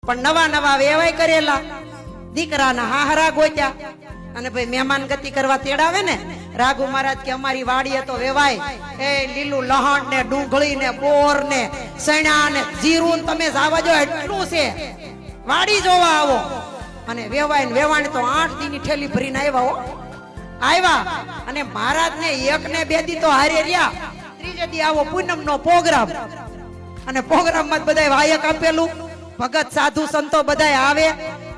પણ નવા નવા વેવાય કરેલા, દીકરાના હાહરા ગોત્યા અને ભાઈ મહેમાન ગતિ કરવા તેડાવે ને. રાઘુ મહારાજ કે અમારી વાડીએ તો વેવાય એ લીલું લહણ ને ડુંગળી ને બોર ને સણા ને જીરું તમે જાવા જો એટલું છે, વાડી જોવા આવો. અને વેવાય ને વેવાણ તો 8 દી ની ઠેલી ભરીને આવ્યા અને મહારાજ ને 1 ને 2 દી તો હારે રહ્યા. ત્રીજે દી આવો પૂનમ નો પ્રોગ્રામ અને પ્રોગ્રામ માં બધા વાયક આપેલું, ભગત સાધુ સંતો બધા આવે.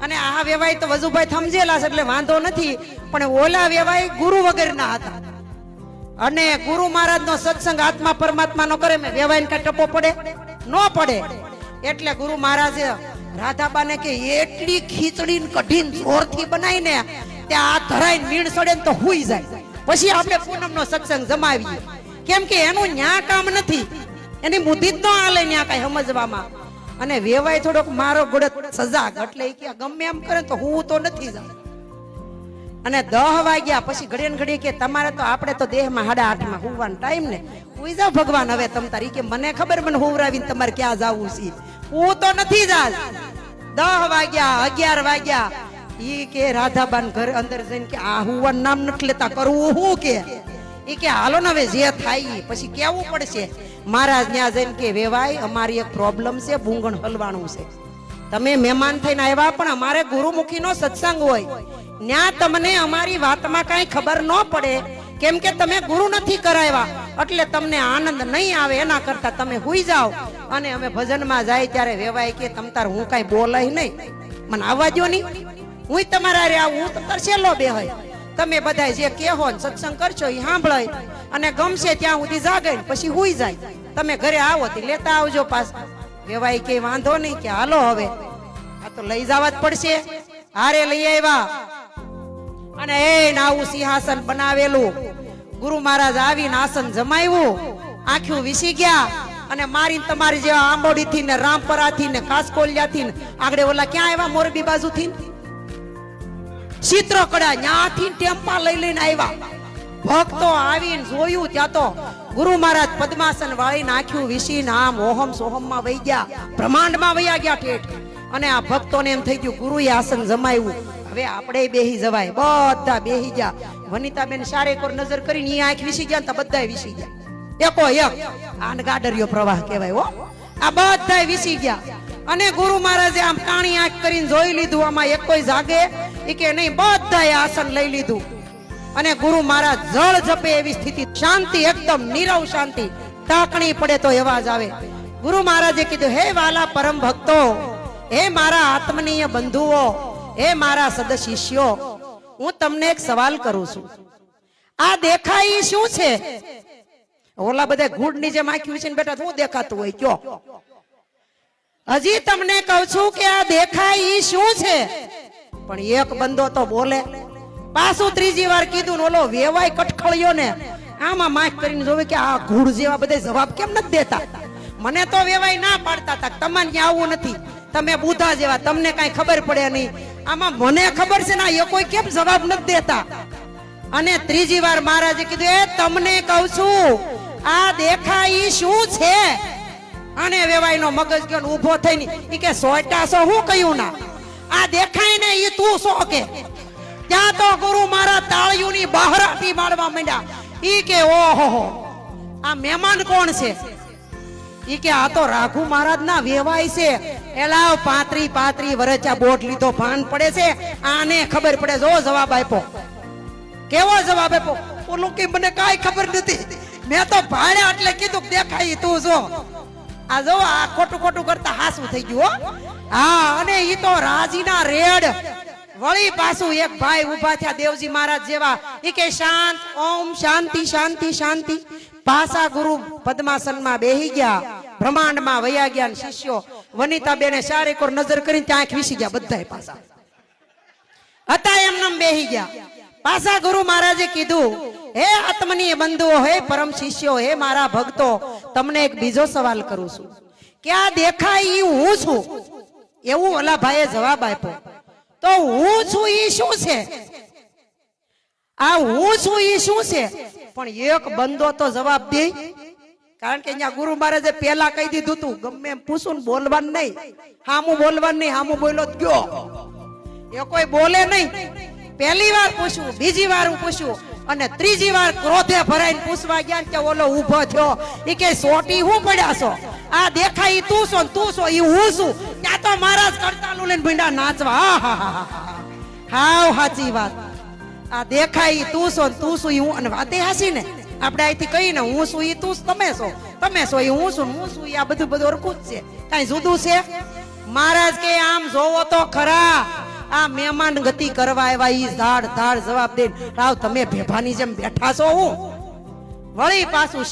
અને આ વેવાય તો વજુભાઈ સમજેલા છે એટલે વાંધો નથી, પણ ઓલા વેવાય ગુરુ વગરના હતા. અને ગુરુ મહારાજ નો સત્સંગ આત્મા પરમાત્મા નો કરે, મેં વેવાય ને કઈ ટપો પડે ન પડે. એટલે ગુરુ મહારાજે રાધાબાને કે એટલી ખીચડી કઢીને જોરથી બનાવીને ત્યાં આ ધરાઈને મીણ સડે ને તો હુઈ જાય, પછી આપણે પૂનમ નો સત્સંગ જમાવીએ. કેમ કે એનું ન્યા કામ નથી, એની બુદ્ધિ જ ન હાલે ન્યા કઈ સમજવામાં. અને વેવાય થોડોક મારો ગોળે સજાગ, એટલે કે ગમે એમ કરે તો હું તો નથી જાઉં. અને 10 વાગ્યા પછી ઘડીએ ને ઘડીએ કે તમારે તો આપણે તો દેહમાં 8:30 હુવાનો ટાઈમ ને, હુઈ જાવ ભગવાન હવે તમ તારી. કે મને ખબર, મને હુવરાવીને તમારે ક્યાં જાવું છે, હું તો નથી જાત. 10 વાગ્યા 11 વાગ્યા ઈ કે રાધાબાન ઘર અંદર જઈને કે આ હુવાન નામ નથી લેતા, કરવું હું કે ઈ કે હાલો ને હવે જે થાય પછી કેવું પડશે. મહારાજ ત્યાં જઈને કે વેવાય અમારી એક પ્રોબ્લેમ છે, બુંગણ હલવાનું છે. તમે મહેમાન થઈને આવ્યા પણ અમારે ગુરુમુખી નો સત્સંગ હોય, ન્યા તમને અમારી વાતમાં કઈ ખબર ન પડે, કેમ કે તમે ગુરુ નથી કરાવ્યા એટલે તમને આનંદ નહીં આવે. એના કરતા તમે હુઈ જાઓ. અને અમે ભજનમાં જાય ત્યારે વેવાય કે તમ તાર હું કઈ બોલાય નહીં, મને આવવા દો નહીં, હું તમારા રે આવું, હું તો તરસેલો બેહાય. તમે બધા જે કહેવો ને સત્સંગ કરશો એ સાંભળાય અને ગમશે ત્યાં સુધી જાગે પછી હુઈ જાય. તમે ઘરે આવો તે લેતા આવજો પાછા. વેવાય કે વાંધો નહીં, કે હાલો હવે આ તો લઈ જવા જ પડશે. હારે લઈ આવ્યા અને એ આવું સિંહાસન બનાવેલું. ગુરુ મહારાજ આવીને આસન જમાવ્યું, આંખ્યું વિસી ગયા અને મારી તમારી જેવા આંબોડી થી ને રામપરા થી ને કાસકોલિયા થી આગળ ઓલા ક્યાં આવ્યા મોરબી બાજુ થી ચિત્રકડા ન્યાથી ટેમ્પા લઈ લઈને આવ્યા. ભક્તો આવીને જોયું ત્યાં તો ગુરુ મહારાજ પદ્માસન વાળી નાખ્યું વિસીને આમ ઓહમ સોહમ માં વહી ગયા, બ્રહ્માંડ માં વયા ગયા ઠેઠ. અને આ ભક્તોને એમ થઈ ગયું ગુરુએ આસન જમાવ્યું, હવે આપણે બેહી જવાય. બધા બેહી ગયા. વનિતાબેન શારેકોર નજર કરીને ઈ આંખ વિસી ગયા તો બધાય વિસી ગયા. એકો એક આન ગાડરિયો પ્રવાહ કહેવાય હો. આ બધાય વિસી ગયા. અને ગુરુ મહારાજે આમ કાણી આંખ કરીને જોઈ લીધું, આમાં એક કોઈ જાગે ઈ કે નહીં, બધાય આસન લઈ લીધું. અને ગુરુ મહારાજ જળ જપે એવી સ્થિતિ, શાંતિ એકદમ નીરવ શાંતિ, ટાકણી પડે તો અવાજ આવે. ગુરુ મહારાજે કીધું, હે વાલા પરમ ભક્તો, હે મારા આત્મનીય બંધુઓ, હે મારા સદ શિષ્યો, હું તમને એક સવાલ કરું છું. આ દેખાય શું છે? ઓલા બધા ગુડ ની જેમ આંખ્યું છે ને બેટા શું દેખાતું હોય કયો? હજી તમને કહું છું કે આ દેખાય શું છે? પણ એક બંદો તો બોલે. પાછું ત્રીજી વાર કીધું ને ઓલો વેવાય કટખળ્યો ને આમાં માખ કરીને જોવે કે આ ઘૂડ જેવા બધા જવાબ કેમ નથી દેતા. મને તો વેવાય ના પાડતા હતા તમને ત્યાં આવું નથી, તમે બુધા જેવા, તમને કઈ ખબર પડે નહીં. આમાં મને ખબર છે ને એ કોઈ કેમ જવાબ નથી દેતા. અને ત્રીજી વાર મહારાજે કીધું, એ તમને કહું છું આ દેખાય શું છે? અને વેવાય નો મગજ ગયો ઉભો થઈને ઈ કે સોટાસો હું કહ્યું ના, આ દેખાય ને ઈ તું સો કે. ત્યાં તો ગુરુ મારા તાળીઓની બહારાટી મારવા માંડ્યા. ઈ કે ઓહો આ મહેમાન કોણ છે? ઈ કે આ તો રાઘુ મહારાજ ના વેવાય છે. એલાવ 35 વર્ષ બોટ લીધો ભાન પડે છે, આને ખબર પડે. જો જવાબ આપ્યો, કેવો જવાબ આપ્યો? ઓલું કે મને કાઈ ખબર નથી, મેં તો ભાડ્યા એટલે કીધું દેખાય તું જો. આ જો આ ખોટું ખોટું કરતા હાસું થઈ ગયું. હા, અને ઈ તો રાજીના રેડ વળી પાછું એક ભાઈ ઉભા થયા દેવજી મહારાજ જેવા. ઈ કે શાંત, ઓમ શાંતિ શાંતિ શાંતિ. પાછા ગુરુ પદ્માસન માં બેહી ગયા, બ્રહ્માંડ માં વયા ગયા. શિષ્યો વનિતાબેને શારેકોર નજર કરીને ત્યાં આંખ વિસી ગયા. બધાય પાછા હતા એમને બેહી ગયા. પાછા ગુરુ મહારાજે કીધું, હે આત્મનીય બંધુઓ, હે પરમ શિષ્યો, હે મારા ભક્તો, તમને એક બીજો સવાલ કરું છું કે આ દેખાય ઈ હું છું? એવું ઓલા ભાઈએ જવાબ આપ્યો. તો હું છું ઈ શું છે? આ હું છું ઈ શું છે? પણ એક બંદો તો જવાબ દે કારણ કે અહીંયા ગુરુ મહારાજે પેલા કહી દીધું તું ગમે એમ પૂછું ને બોલવાનું નહીં, હામું બોલવાનું નહીં, હામું બોલો તો ગયો, એ કોઈ બોલે નહીં. પહેલી વાર પૂછ્યું, બીજી વાર હું પૂછ્યું અને ત્રીજી વાર ક્રોધે ભરાઈને પૂછવા ગયા કે ઓલો ઊભો થયો, ઈ કે સોટી હું પડ્યા છો, આ દેખાય ઈ તું છો ને તું છો ઈ હું છું, ત્યાં તો મહારાજ કરતાલું લઈને ભીંડા નાચવા. હાવ સાચી વાત. આ દેખાય ઈ તું છો ને તું છું ઈ હું, અને વાતે હાસી ને આપણે અહીંથી કહીને હું છું ઈ તું તમે છો, તમે છો ઈ હું છું, હું છું ઈ આ બધું અરખું જ છે, કાંઈ જુદું છે? મહારાજ કે આમ જોવો તો ખરા, આ મહેમાન ગતિ કરવા આવ્યા ઈ ધાડ જવાબ દે રાવ તમે ભેભાની જેમ બેઠા છો. હું વળી પાછું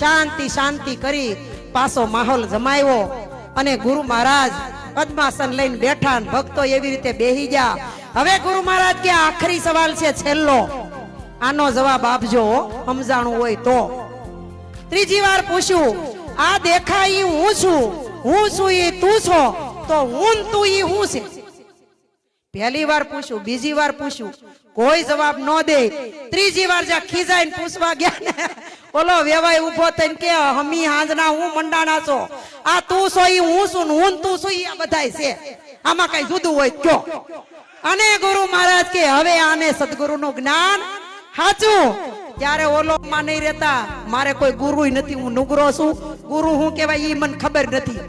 શાંતિ કરી પાછો માહોલ જમાવ્યો અને ગુરુ મહારાજ પદ્માસન લઈને બેઠા, ભક્તો એવી રીતે બેહી ગયા. હવે ગુરુ મહારાજ કે આખરી સવાલ છે, છેલ્લો, આનો જવાબ આપજો સમજાણું હોય તો. ત્રીજી વાર પૂછ્યું, આ દેખાય હું છું ઈ તું છો, તો હું તું ઈ હું છે? પહેલી વાર પૂછ્યું, બીજી વાર પૂછ્યું, કોઈ જવાબ ન દે. ત્રીજી વાર જ્યાં ખીજાઈને પૂછવા ગયા ને ઓલો વેવાય ઉભો થઈને કે હમી હાંજના હું મંડાણા છો, આ તું છો ઈ હું છું, હું તું છું ઈ આ બધાય છે, આમાં કઈ જુદું હોય કયો? અને ગુરુ મહારાજ કે હવે આને સદગુરુનું જ્ઞાન સાચું. ત્યારે ઓલો માં નહીં રહેતા, મારે કોઈ ગુરુ નથી, હું નુગરો છું, ગુરુ હું કહેવાય ઈ મને ખબર નથી,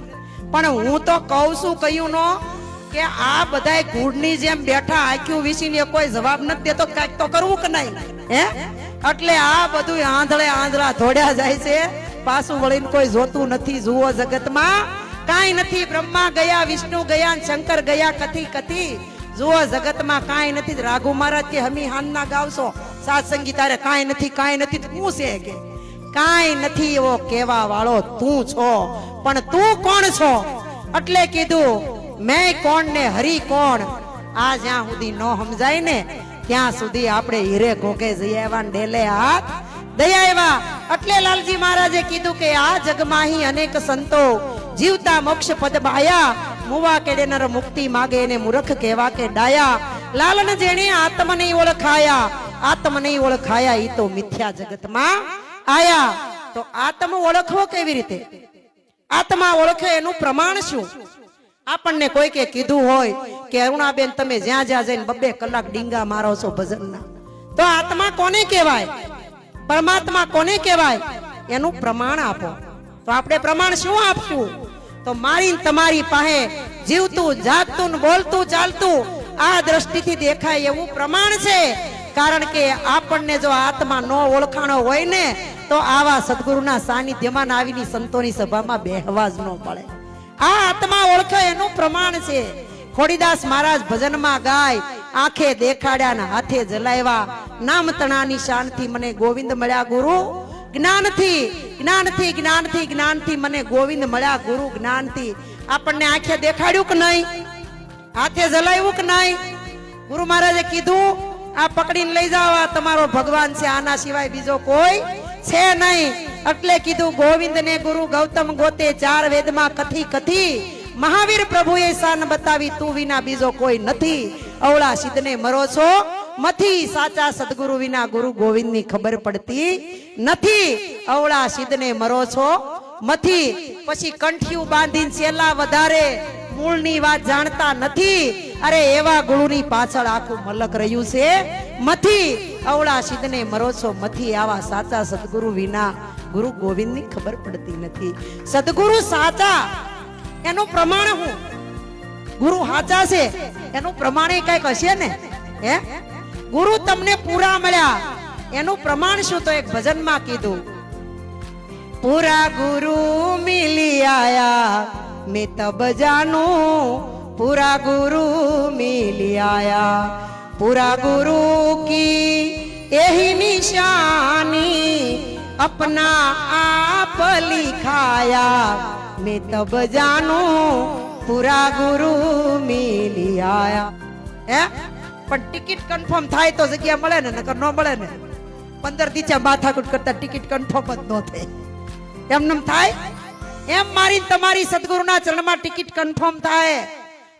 પણ હું તો કહું છું કયું નો કે આ બધાય ગુડની જેમ બેઠા આંખ્યું વીસીને કોઈ જવાબ નથી દેતો, કાંઈક તો કરવું કે નહીં હે? એટલે આ બધું આંધળા ધોડ્યા જાય છે, પાછું વળીને કોઈ જોતું નથી. જુઓ જગતમાં કાંઈ નથી, બ્રહ્મા ગયા, વિષ્ણુ ગયા, શંકર ગયા, કથી જુઓ જગતમાં કાંઈ નથી. રાઘુ મહારાજ કે હમી હાનના ગાવશો સાતસંગી, તારે કાંઈ નથી શું છે કે કાંઈ નથી, એવો કેવા વાળો તું છો, પણ તું કોણ છો? એટલે કીધું મેં કોણ ને હરી કોણ, આ જ્યાં સુધી ન સમજાય ને ત્યાં સુધી આપણે હીરે ઘોકે જઈ આવ્યા, ડેલે હાથ દઈ આવ્યા. એટલે લાલજી મહારાજે કીધું કે આ જગમાહી અનેક સંતો જીવતા મોક્ષ પદ બાયા, મુવા કે દેનાર મુક્તિ માગે એને મૂર્ખ કહેવા કે ડાયા. લાલન જેણે આત્મ નહીં ઓળખાયા ઈ તો મિથ્યા જગતમાં આયા. તો આત્મ ઓળખવો કેવી રીતે? આત્મા ઓળખે એનું પ્રમાણ શું? આપણને કોઈ કે કીધું હોય કે અરુણાબેન તમે જ્યાં જઈને 2 કલાક ડીંગા મારો છો ભજનના, તો આત્મા કોને કહેવાય? પરમાત્મા કોને કહેવાય? એનું પ્રમાણ આપો. તો આપણે પ્રમાણ શું આપશું? તો મારી તમારી પાસે જીવતું જાગતું બોલતું ચાલતું આ દ્રષ્ટિથી દેખાય એવું પ્રમાણ છે. કારણ કે આપણને જો આત્મા નો ઓળખાણો હોય ને તો આવા સદગુરુના સાનિધ્યમાં આવીની સંતોની સભામાં બેહવા જ ન પડે. આ આત્મા ઓળખે એનું પ્રમાણ છે. ખોડીદાસ મહારાજ ભજનમાં ગાય, આંખે દેખાડ્યા ને હાથે જલાવ્યા, નામ તણાની શાનથી મને ગોવિંદ મળ્યા ગુરુ જ્ઞાનથી મને ગોવિંદ મળ્યા ગુરુ જ્ઞાનથી. આપણને આંખે દેખાડ્યું કે નહીં? હાથે જલાવ્યું કે નહીં? ગુરુ મહારાજે કીધું આ પકડીને લઈ જાવ, આ તમારો ભગવાન છે, આના સિવાય બીજો કોઈ છે નહીં. એટલે કીધું ગોવિંદ ને ગુરુ ગૌતમ ગોતે, 4 વેદમાં કથી મહાવીર પ્રભુએ શાન બતાવી, તું વિના બીજો કોઈ નથી. અવળા સિદ્ધને મરો છો મથી, સાચા સદગુરુ વિના ગુરુ ગોવિંદ ની ખબર પડતી નથી. અવળા સિદ્ધને મરો છો મથી. પછી કંઠિયું બાંધીને છેલ્લા વધારે મૂળની વાત જાણતા નથી. અરે એવા ગુરુની પાછળ આખું મલક રહ્યું છે મથી. અવળા સિદ્ધને મરો છો મથી, આવા સાચા સદગુરુ વિના ગુરુ ગોવિંદ ની ખબર પડતી નથી. સદગુરુ સાચા એનું પ્રમાણ હું? ગુરુ સાચા છે એનું પ્રમાણ કઈક હશે ને? હે, ગુરુ તમને પૂરા મળ્યા એનું પ્રમાણ શું? તો એક ભજનમાં કીધું, પૂરા ગુરુ મિલી આયા મેં તબ જાનું, પૂરા ગુરુ મિલી આયા, પૂરા ગુરુ કી यही निशानी अपना आप लिखाया, मैं तब जानू पूरा गुरु मिली आया. હે પણ ટિકિટ કન્ફર્મ થાય તો જગ્યા મળે ને, નકર ન મળે ને. 15 દીચા માથાકૂટ કરતા ટિકિટ કન્ફર્મ જ ન થાય. એમનેમ થાય? એમ મારી તમારી સદગુરુના ચરણમાં ટિકિટ કન્ફર્મ થાય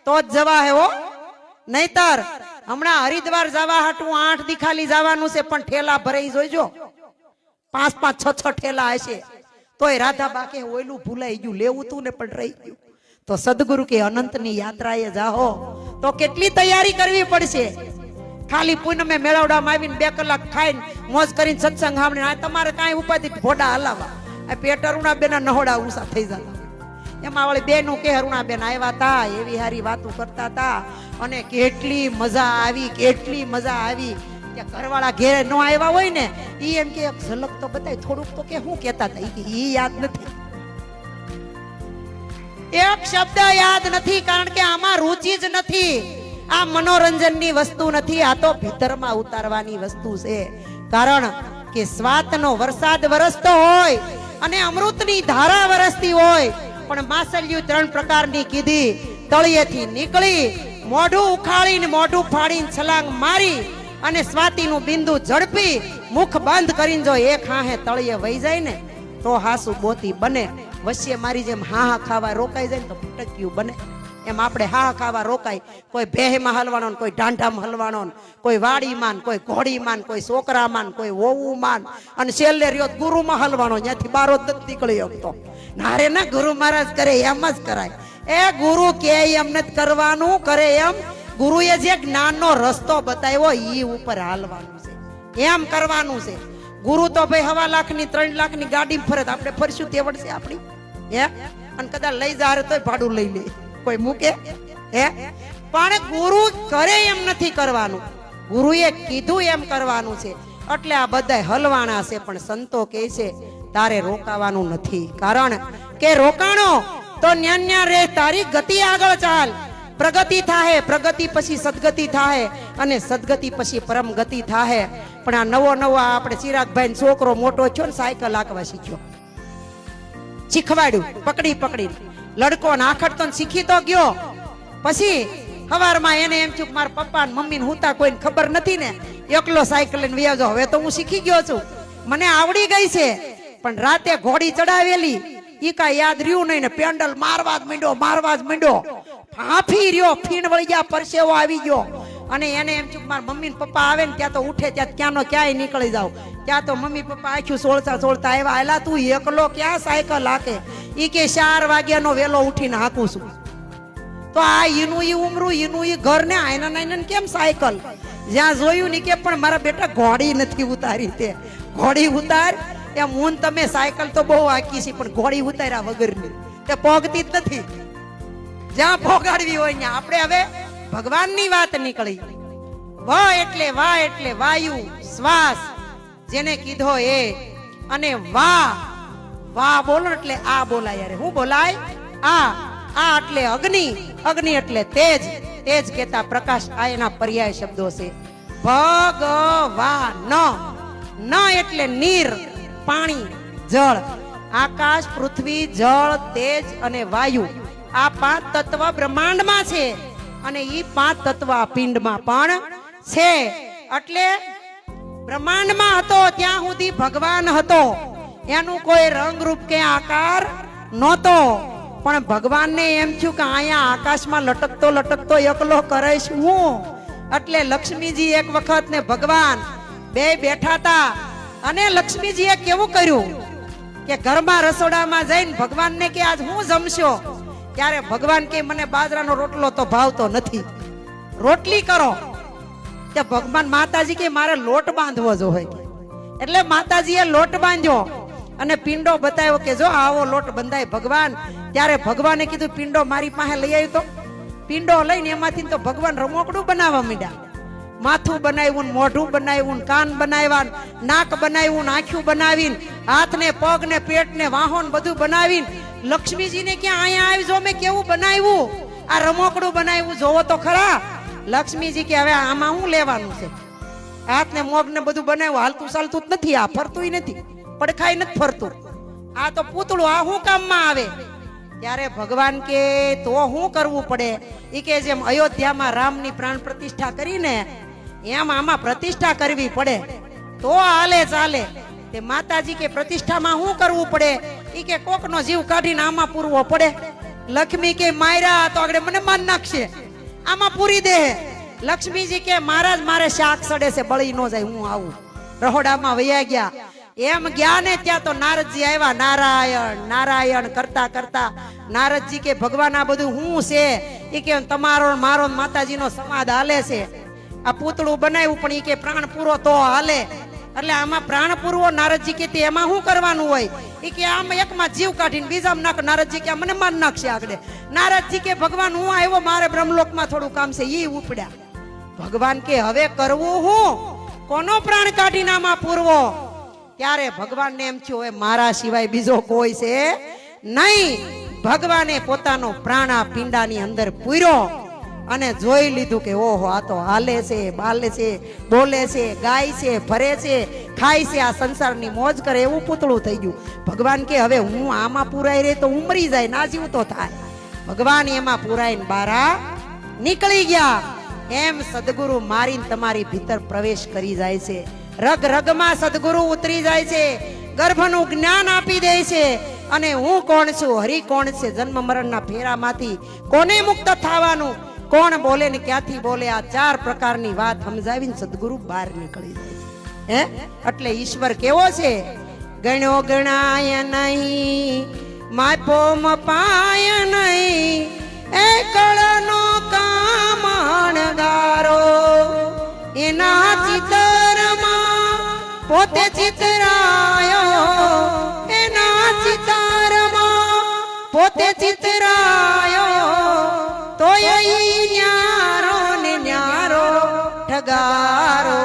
તો જ જવા હે હો. નહીતર હમણાં હરિદ્વાર જવા હાટું 8 દી ખાલી જવાનું છે, પણ ઠેલા ભરાઈ જોઈજો. 5-5, 6-6 ઠેલા હશે. તોય રાધા બા કે ઓયલું ભૂલાઈ ગયું, લેવું તું ને પણ રહી ગયું. તો સદગુરુ કે અનંતની યાત્રાએ જાઓ તો કેટલી તૈયારી કરવી પડશે. ખાલી પૂનમે મેળવડામાં આવીને 2 કલાક ખાઈને મોજ કરીને સત્સંગ સાંભળીને તમારે કાંઈ ઉપાધિ ભોડા હલાવા, આ પેટ અરુણા બેના નહોડા ઊંચા થઈ જતા. એમાં વળી બેનું કે અરુણા બેન આવ્યા તા, એવી હારી વાતો કરતા હતા અને કેટલી મજા આવી, કેટલી મજા આવી. ત્યાં ઘરવાળા ઘેર ન આવ્યા હોય ને ઈ એમ કે એક ઝલક તો બતાય, થોડુંક તો કે શું કહેતા હતા ઈ યાદ નથી, એક શબ્દ યાદ નથી, કારણ કે આમાં રુચિ જ નથી. આ મનોરંજનની વસ્તુ નથી, આ તો ભીતરમાં ઉતારવાની વસ્તુ છે. કારણ કે સ્વાતનો વરસાદ વરસતો હોય અને અમૃતની ધારા વરસતી હોય, પણ માસલ્યું 3 પ્રકારની કીધી. તળિયેથી નીકળી મોઢું ઉખાડીને મોઢું ફાડીને છલાંગ મારી અને સ્વાતિનું બિંદુ ઝડપી મુખ બંધ કરીને જો એક હાહે તળિયે વહી જાય ને તો હાસુ બોતી બને. વચ્ચે મારી જેમ હા ખાવા રોકાઈ જાય ને તો ભટક્યું બને. એમ આપણે હા ખાવા રોકાય, કોઈ ભેહમાં હલવાનો, કોઈ ઢાંઢામાં હલવાનો, કોઈ વાડીમાં, કોઈ ઘોડીમાં, કોઈ છોકરામાં, કોઈ વહુમાં, અને છેલ્લે રહ્યો ગુરુમાં હલવાનો. ત્યાંથી બારો જ નીકળી શકતો. નારે ના ગુરુ મહારાજ કરે એમ જ કરાય. એ ગુરુ કે એમ નથી કરવાનું, કરે એમ ગુરુએ જે જ્ઞાનનો રસ્તો બતાવ્યો ઈ ઉપર હાલવાનું છે, એમ કરવાનું છે. ગુરુ તો ભાઈ 1.5 લાખની 3 લાખની ગાડી ફરે, આપણે ફરશું તે વડશે આપણી હે, અને કદાચ લઈ જાય તોય ભાડું લઈ લે, કોઈ મૂકે હે. પણ ગુરુ કરે એમ નથી કરવાનું, ગુરુએ કીધું એમ કરવાનું છે. એટલે આ બધા હલવાણા છે, પણ સંતો કહે છે તારે રોકાવાનું નથી. કારણ કે રોકાણો તો ન્યા રે, તારી ગતિ આગળ ચાલ. પ્રગતિ થાહે, પ્રગતિ પછી સદગતિ થાહે, અને સદગતિ પછી પરમ ગતિ થાહે. પણ આ નવો આપણે ચિરાગભાઈ છોકરો મોટો થયો ને સાયકલ હાંકવા શીખ્યો, શીખવાડ્યું પકડી લડકો નાખડ તો શીખી તો ગયો. પછી સવારમાં એને એમ થયું મારા પપ્પા ને મમ્મી ને હુતા કોઈને ખબર નથી ને, એકલો સાયકલ લઈને વ્યાજો. હવે તો હું શીખી ગયો છું, મને આવડી ગઈ છે. પણ રાતે ઘોડી ચડાવેલી ઈ કાંઈ યાદ રહ્યું નહીં ને પેન્ડલ મારવા જ માંડ્યો. ફાંફી રહ્યો, ફીણ વળી ગયા, પરસેવો આવી ગયો. અને એને એમ થયું મારા મમ્મી ને પપ્પા આવે ને ત્યાં તો ઉઠે, ત્યાં ક્યાંનો ક્યાંય નીકળી જાવ. ત્યાં તો મમ્મી પપ્પા આખ્યું સોળતા આવ્યા. એલા તું એકલો ક્યાં સાયકલ હાકે? ઈ કે 4 વાગ્યાનો વેલો ઉઠીને હાકું છું. તો આ ઈનું ઈ ઉમરું, ઈનું ઈ ઘર ને આયના કેમ સાયકલ? જ્યાં જોયું ને કે પણ મારા બેટા ઘોડી નથી ઉતારી, તે ઘોડી ઉતાર. એમ હું તમે સાયકલ તો બહુ હાકી છે, પણ ઘોડી ઉતાર્યા વગરની તે પોગતી જ નથી. જ્યાં પોગાડવી હોય ત્યાં આપણે હવે ભગવાનની વાત નીકળી. વાહ એટલે વાયુ શ્વાસ જેને કીધો એ, અને વાહ બોલો એટલે આ બોલાય. યાર હું બોલાય? આ એટલે અગ્નિ એટલે તેજ કેતા પ્રકાશ. આ એના પર્યાય શબ્દો છે. ભગવાન ન એટલે નીર, પાણી, જળ, આકાશ, પૃથ્વી, જળ, તેજ અને વાયુ. આ 5 તત્વ બ્રહ્માંડમાં છે, અને ઈ 5 તત્વ આ પિંડમાં પણ છે. એટલે બ્રહ્માંડમાં હતો ત્યાં સુધી ભગવાન હતો, એનું કોઈ રંગ રૂપ કે આકાર નહોતો. પણ ભગવાનને એમ થયું કે અહીંયા આકાશમાં લટકતો એકલો કરીશ હું. એટલે લક્ષ્મીજી એક વખત ને ભગવાન બે બેઠા હતા, અને લક્ષ્મીજીએ કેવું કર્યું કે ઘરમાં રસોડામાં જઈને ભગવાનને કે આજ હું જમશો? ત્યારે ભગવાન કે મને બાજરાનો રોટલો તો ભાવતો નથી, રોટલી કરો. તે ભગવાન માતાજી કે મારે લોટ બાંધવો જોઈએ. એટલે માતાજીએ લોટ બાંધ્યો અને પિંડો બતાવ્યો કે જો આવો લોટ બંધાય ભગવાન. ત્યારે ભગવાને કીધું પિંડો મારી પાસે લઈ આવ્યો. તો પિંડો લઈને એમાંથી તો ભગવાન રમોકડું બનાવવા માંડ્યા. માથું બનાવ્યું, મોઢું બનાવ્યું, કાન બનાવ્યા, નાક બનાવ્યું, આંખું બનાવીને, હાથ ને પગ ને પેટ ને વાહન બધું બનાવીને લક્ષ્મીજીને ક્યાં અહીંયા આવી જો મેં કેવું બનાવ્યું, આ રમોકડું બનાવ્યું, જોવો તો ખરા. લક્ષ્મીજી કે હવે આમાં શું લેવાનું છે? હાથ ને મોગ ને બધું બનાવ્યું, હાલતું ચાલતું જ નથી, આ ફરતું નથી, પડખાય નથી ફરતું, આ તો પૂતળું, આ શું કામમાં આવે? ત્યારે ભગવાન કે તો શું કરવું પડે? ઈ કે જેમ અયોધ્યામાં રામની પ્રાણ પ્રતિષ્ઠા કરીને એમ આમાં પ્રતિષ્ઠા કરવી પડે તો હાલે ચાલે. તે માતાજી કે પ્રતિષ્ઠામાં શું કરવું પડે? ઈ કે કોકનો જીવ કાઢીને આમાં પૂરવો પડે. લક્ષ્મી કે માયરા તો આગળ મને માન નાખશે, આમાં પૂરી દે. લક્ષ્મીજી કે મહારાજ મારે શાક સડે છે, બળી ન જાય, હું આવું. રહોડામાં વયા ગયા. એમ ગયા ને ત્યાં તો નારદજી આવ્યા, નારાયણ નારાયણ કરતા કરતા નારદજી કે ભગવાન આ બધું હું છે? એ કે તમારો મારો માતાજીનો સમાદ હાલે છે, આ પૂતળું બનાવ્યું પણ એ કે પ્રાણ પૂરો તો હાલે. એટલે આમાં પ્રાણ પૂરવો, નારદજી કે એમાં શું કરવાનું હોય? એ કે આમાં એકમાં જીવ કાઢીને બીજામાં નાખ. નારદજી કે મને માર નાખશે આગળ. નારદજી કે ભગવાન હું આવ્યો, મારે બ્રહ્મલોકમાં થોડું કામ છે, ઈ ઉપડ્યા. ભગવાન કે હવે કરવું હું? કોનો પ્રાણ કાઢીને આમાં પૂરવો? ત્યારે ભગવાનને એમ થયું હવે મારા સિવાય બીજો કોઈ છે નહીં. ભગવાને પોતાનો પ્રાણ આ પિંડાની અંદર પૂર્યો અને જોઈ લીધું કે ઓહો આ તો હાલે છે, બાલે છે, બોલે છે, ગાય છે, ફરે છે, ખાય છે, આ સંસારની મોજ કરે એવું પૂતળું થઈ ગયું. ભગવાન કે હવે હું આમાં પુરાઈ રહે તો ઉમરી જાય, ના જીવ તો થાય. ભગવાન એમાં પુરાઈને બારા નીકળી ગયા. એમ સદગુરુ મારીને તમારી ભીતર પ્રવેશ કરી જાય છે. રગ રગમાં સદગુરુ ઉતરી જાય છે, ગર્ભનું જ્ઞાન આપી દે છે. અને હું કોણ છું, હરિ કોણ છે, જન્મ મરણના ફેરામાંથી કોને મુક્ત થવાનું, કોણ બોલે ને ક્યાંથી બોલે, આ 4 પ્રકારની વાત સમજાવીને સદગુરુ બહાર નીકળી જાય છે. એટલે ઈશ્વર કેવો છે? ગણ્યો ગણાય નહીં, માપો મપાય નહીં, એકળનો કામણગારો, એના ચિતરમાં પોતે ચિતરાયો, એના ચિતારમાં પોતે ચિતરાયો, તોય ન્યારો ને ન્યારો ઠગારો,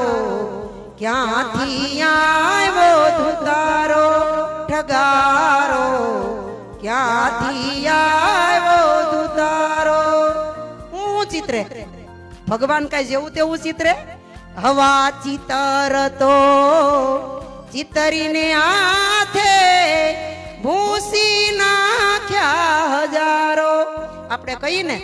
ક્યાંથી આવ્યો ધુતારો ઠગારો, ક્યાંથી આવ્યો ધુતારો. હું ચિત્રે ભગવાન કઈ જેવું તેવું ચિત્રે? હવા ચિતર તો ચિતરીને હાથે ભૂસી નાખ્યા હજારો. આપણે કહીએ ને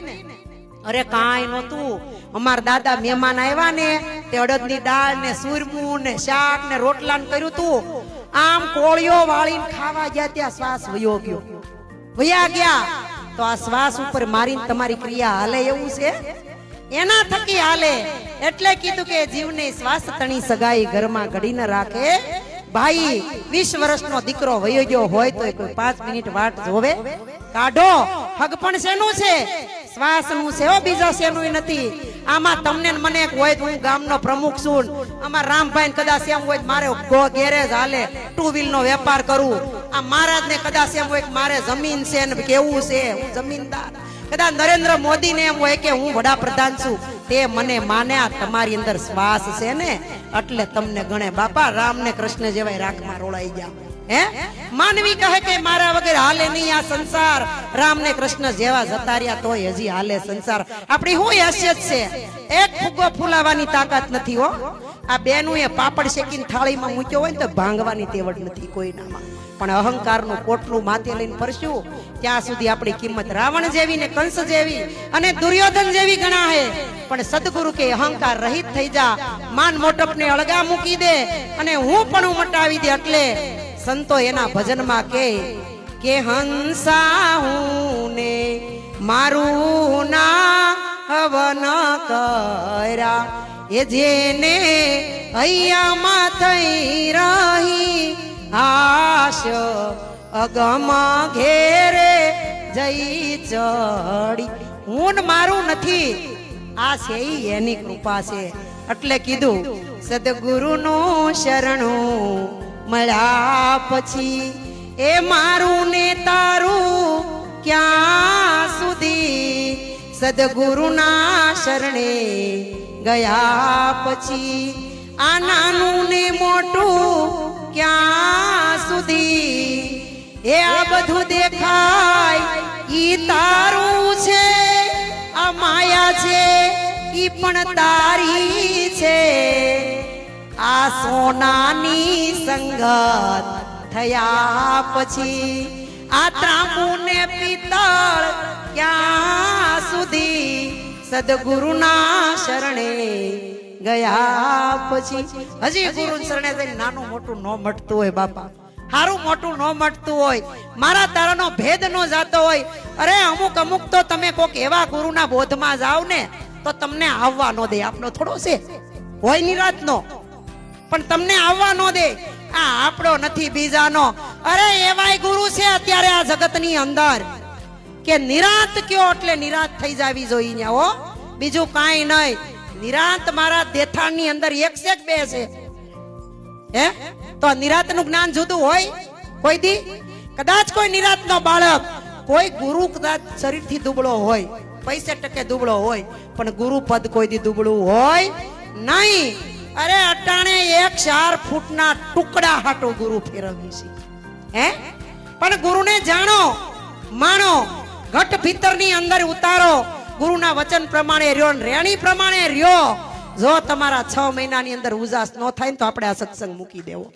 અરે કાંઈ નહોતું, અમારા દાદા મહેમાન આવ્યા ને તે અડદની દાળ ને સુરમું ને શાક ને રોટલા ને કર્યું તું, આમ કોળિયો વાળીને ખાવા ગયા ત્યાં શ્વાસ વયો ગયો, વયા ગયા. તો આ શ્વાસ ઉપર મારીને તમારી ક્રિયા હાલે એવું છે? એના થકી હાલે. એટલે કીધું કે જીવને શ્વાસ તણી સગાઈ ઘરમાં ઘડી ન રાખે. ભાઈ 20 વર્ષનો દીકરો વયો ગયો હોય તો કોઈ 5 મિનિટ વાટ જોવે? કાઢો. હગ પણ શેનું છે? શ્વાસ નું છે, બીજા શેનું નથી. આમાં તમને મને હોય તો હું ગામનો પ્રમુખ છું, આમાં રામભાઈ કદાચ એમ હોય મારે ગેરેજ હાલે, 2 વ્હીલ નો વેપાર કરું, આ મહારાજ ને કદાચ એમ હોય મારે જમીન છે ને કેવું છે હું જમીનદાર, કદાચ નરેન્દ્ર મોદી ને એમ હોય કે હું વડાપ્રધાન છું, તે મને માને આ તમારી અંદર શ્વાસ છે ને એટલે તમને ગણે. બાપા રામ ને કૃષ્ણ જેવાય રાખમાં રોળાઈ ગયા. હે માનવી કહે કે મારા વગર હાલે નહીં આ સંસાર, રામ ને કૃષ્ણ જેવા જતા રહ્યા તોય હજી હાલે સંસાર. આપણી શું હેસિયત છે? એક ફુગ્ગો ફૂલાવાની તાકાત નથી હો. આ બેનું એ પાપડ શેકીને થાળીમાં મૂક્યો હોય ને તો ભાંગવાની તેવડ નથી કોઈનામાં. પણ અહંકારનું પોટલું માથે લઈને ફરશું ત્યાં સુધી આપણી કિંમત રાવણ જેવી ને કંસ જેવી અને દુર્યોધન જેવી ગણાય. પણ સદગુરુ કે અહંકાર રહિત થઈ જા, માન મોટપને અળગા મૂકી દે અને હું પણ મટાવી દે. એટલે સંતો એના ભજનમાં કે હંસા હું ને મારું ના હવન કર્યા, એ જેને હૈયામાં થઈ રહી આશ અગમ ઘેરે જઈ ચડી. હું મારું નથી, આ છે એની કૃપા છે. એટલે કીધું સદગુરુનું શરણું મળ્યા પછી એ મારું ને તારું ક્યાં સુધી, સદગુરુના શરણે ગયા પછી આ નાનું ને મોટું ક્યાં સુધી. એ આ બધું દેખાય ઈ તારું છે, આ માયા છે ઈ પણ તારી છે. આ સોનાની સંગત થયા પછી આ ત્રાંબુ ને પિત્તળ ક્યાં સુધી, સદગુરુના શરણે ગયા પછી. હજી ગુરુ શરણે જઈને નાનું મોટું ન મટતું હોય બાપા, હારું મોટું ન મટતું હોય, મારા તારાનો ભેદ ન જાતો હોય. અરે અમુક તો તમે કોક એવા ગુરુના બોધમાં જાવ ને તો તમને આવવા ન દે. આપનો થોડો છે હોય નિરાત નો, પણ તમને આવવા ન દે. આ આપણો નથી બીજાનો. અરે એવાય ગુરુ છે અત્યારે આ જગતની અંદર કે નિરાંત કયો એટલે નિરાંત થઈ જાવી જોઈએ હો, બીજું કાંઈ નહીં. નિરાંત મારા દેથાણની અંદર એક છે કે બે છે? હે તો નિરાંત નું જ્ઞાન જુદું હોય કોઈ દી? કદાચ કોઈ નિરાંત નો બાળક, કોઈ ગુરુ કદાચ શરીરથી દુબળો હોય, 65% દુબળો હોય, પણ ગુરુ પદ કોઈ દી દુબળું હોય નહીં. અરે અટાણે 4 ફૂટના ટુકડા હાટો ગુરુ ફેરવી છે. હે પણ ગુરુને જાણો, માણો, ઘટ ભીતરની અંદર ઉતારો, ગુરુના વચન પ્રમાણે રહ્યો, રેણી પ્રમાણે રહ્યો. જો તમારા 6 મહિનાની અંદર ઉજાસ ન થાય ને તો આપણે આ સત્સંગ મૂકી દેવો.